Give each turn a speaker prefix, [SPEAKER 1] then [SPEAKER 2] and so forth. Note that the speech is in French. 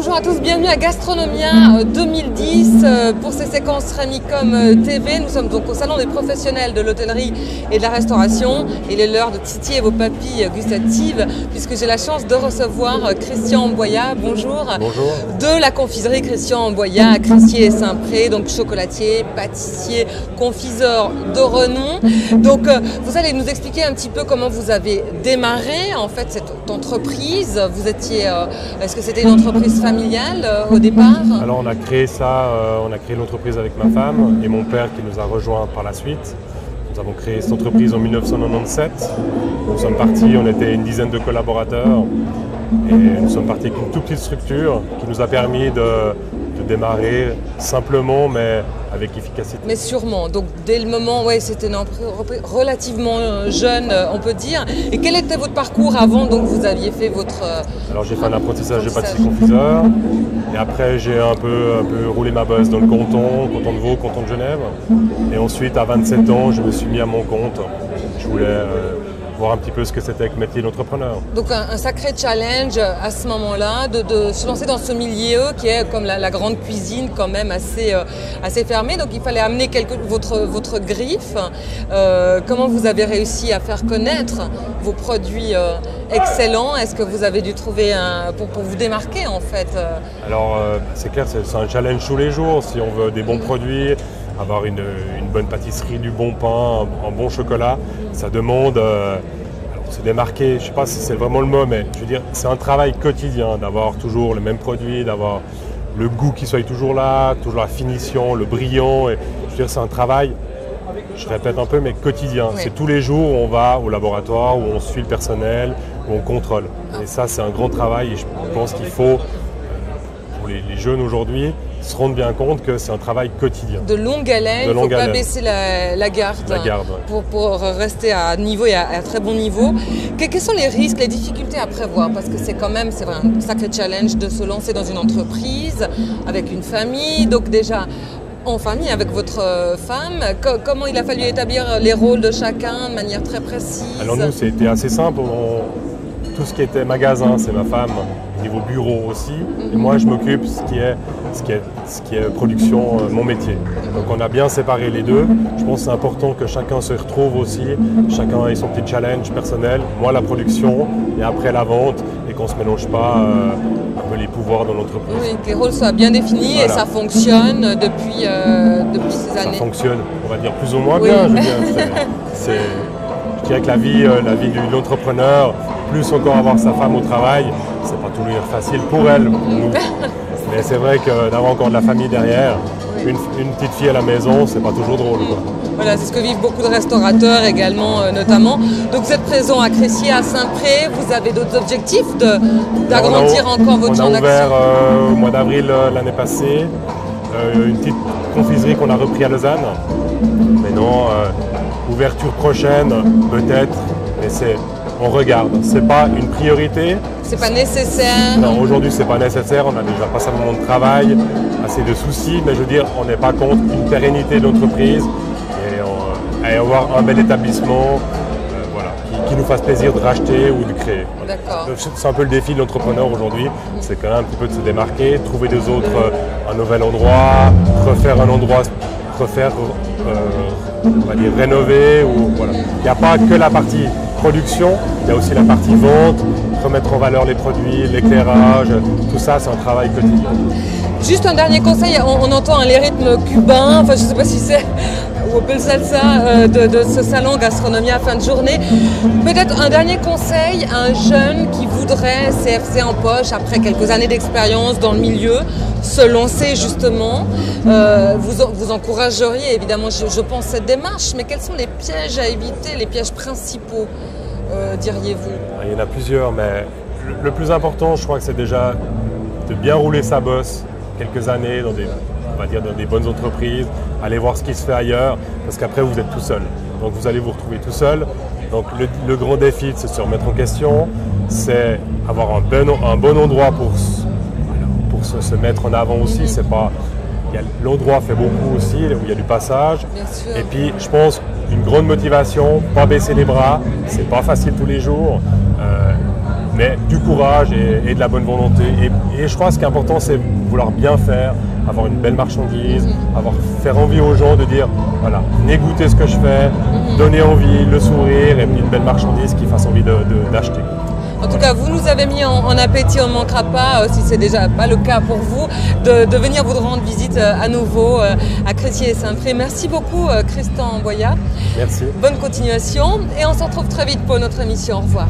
[SPEAKER 1] Bonjour à tous, bienvenue à Gastronomia 2010 pour ces séquences Remicom TV. Nous sommes donc au salon des professionnels de l'hôtellerie et de la restauration. Il est l'heure de titiller vos papilles gustatives puisque j'ai la chance de recevoir Christian Amboya. Bonjour.
[SPEAKER 2] Bonjour.
[SPEAKER 1] De la confiserie Christian Amboya à Crissier et Saint-Pré, donc chocolatier, pâtissier, confiseur de renom. Donc vous allez nous expliquer un petit peu comment vous avez démarré en fait cette entreprise. Vous étiez, est-ce que c'était une entreprise familiale au départ?
[SPEAKER 2] Alors on a créé l'entreprise avec ma femme et mon père qui nous a rejoints par la suite. Nous avons créé cette entreprise en 1997. Nous sommes partis, on était une dizaine de collaborateurs et nous sommes partis avec une toute petite structure qui nous a permis de démarrer simplement mais avec efficacité.
[SPEAKER 1] Mais sûrement, donc dès le moment, ouais, c'était une entreprise relativement jeune, on peut dire. Et quel était votre parcours avant, donc vous aviez fait votre...
[SPEAKER 2] Alors j'ai fait un apprentissage de pâtissier confiseur et après j'ai un peu roulé ma bosse dans le canton de Vaud, canton de Genève. Et ensuite à 27 ans, je me suis mis à mon compte. Je voulais voir un petit peu ce que c'était que le métier d'entrepreneur. Donc
[SPEAKER 1] un sacré challenge à ce moment-là de se lancer dans ce milieu qui est comme la grande cuisine quand même assez fermée. Donc il fallait amener votre griffe. Comment vous avez réussi à faire connaître vos produits excellents? Est-ce que vous avez dû trouver pour vous démarquer en fait?
[SPEAKER 2] Alors c'est clair, c'est un challenge tous les jours. Si on veut des bons produits, avoir une bonne pâtisserie, du bon pain, un bon chocolat, ça demande se démarquer. Je ne sais pas si c'est vraiment le mot, mais je veux dire, c'est un travail quotidien d'avoir toujours le même produit, d'avoir le goût qui soit toujours là, toujours la finition, le brillant. Et, je veux dire, c'est un travail, je répète un peu, mais quotidien. Oui. C'est tous les jours où on va au laboratoire, où on suit le personnel, où on contrôle. Et ça, c'est un grand travail et je pense qu'il faut, pour les jeunes aujourd'hui, se rendre bien compte que c'est un travail quotidien.
[SPEAKER 1] De longue haleine, il ne faut pas baisser la garde, ouais. pour rester à niveau et à très bon niveau. Quels sont les risques, les difficultés à prévoir? Parce que c'est un sacré challenge de se lancer dans une entreprise avec une famille. Donc déjà, en famille avec votre femme, comment il a fallu établir les rôles de chacun de manière très précise?
[SPEAKER 2] Alors nous, c'était assez simple. Tout ce qui était magasin, c'est ma femme, niveau bureau aussi. Et moi, je m'occupe ce qui est production, mon métier. Donc on a bien séparé les deux. Je pense que c'est important que chacun se retrouve aussi. Chacun ait son petit challenge personnel. Moi, la production et après la vente. Et qu'on ne se mélange pas un peu les pouvoirs dans l'entreprise. Oui,
[SPEAKER 1] que les rôles soient bien définis. Voilà. Et ça fonctionne depuis ces années.
[SPEAKER 2] Ça fonctionne, on va dire plus ou moins bien. Je veux dire, je dirais que la vie de l'entrepreneur, plus encore avoir sa femme au travail, c'est pas toujours facile pour elle, pour nous. Mais c'est vrai que d'avoir encore de la famille derrière, une petite fille à la maison, c'est pas toujours drôle, quoi.
[SPEAKER 1] Voilà, c'est ce que vivent beaucoup de restaurateurs également, notamment. Donc vous êtes présent à Crissier, à Saint-Pré, vous avez d'autres objectifs d'agrandir encore votre champ d'action?
[SPEAKER 2] On a ouvert au mois d'avril l'année passée, une petite confiserie qu'on a repris à Lausanne. Mais non, ouverture prochaine, peut-être, mais on regarde. C'est pas une priorité.
[SPEAKER 1] C'est pas nécessaire.
[SPEAKER 2] Non, aujourd'hui c'est pas nécessaire. On a déjà passé un moment de travail, assez de soucis, mais je veux dire, on n'est pas contre une pérennité de l'entreprise et avoir un bel établissement, voilà, qui nous fasse plaisir de racheter ou de créer. Voilà.
[SPEAKER 1] D'accord.
[SPEAKER 2] C'est un peu le défi de l'entrepreneur aujourd'hui. C'est quand même un petit peu de se démarquer, trouver des autres un nouvel endroit, refaire un endroit, on va dire rénover. Voilà. Il n'y a pas que la partie production, il y a aussi la partie vente, remettre en valeur les produits, l'éclairage, tout ça c'est un travail quotidien.
[SPEAKER 1] Juste un dernier conseil, on entend les rythmes cubains, enfin je ne sais pas si c'est ou un peu le salsa de ce salon Gastronomia à fin de journée. Peut-être un dernier conseil à un jeune qui voudrait, CFC en poche, après quelques années d'expérience dans le milieu, se lancer justement. Vous encourageriez évidemment, je pense, cette démarche, mais quels sont les pièges à éviter, les pièges principaux, diriez-vous?
[SPEAKER 2] Il y en a plusieurs, mais le plus important, je crois que c'est déjà de bien rouler sa bosse quelques années dans des bonnes entreprises, aller voir ce qui se fait ailleurs, parce qu'après vous êtes tout seul. Donc vous allez vous retrouver tout seul. Donc le grand défi, c'est se remettre en question, c'est avoir un bon endroit pour se mettre en avant aussi. C'est pas, l'endroit fait beaucoup aussi, où il y a du passage. Et puis je pense une grande motivation, pas baisser les bras, c'est pas facile tous les jours. mais du courage et de la bonne volonté. Et je crois que ce qui est important, c'est vouloir bien faire, avoir une belle marchandise, faire envie aux gens de dire, voilà, venez goûter ce que je fais, donner envie, le sourire, et puis une belle marchandise qui fasse envie d'acheter.
[SPEAKER 1] En tout cas, vous nous avez mis en appétit, on ne manquera pas, si c'est déjà pas le cas pour vous, de venir vous rendre visite à nouveau à Crécy et Saint-Pré. Merci beaucoup Christian Boyat.
[SPEAKER 2] Merci.
[SPEAKER 1] Bonne continuation et on se retrouve très vite pour notre émission. Au revoir.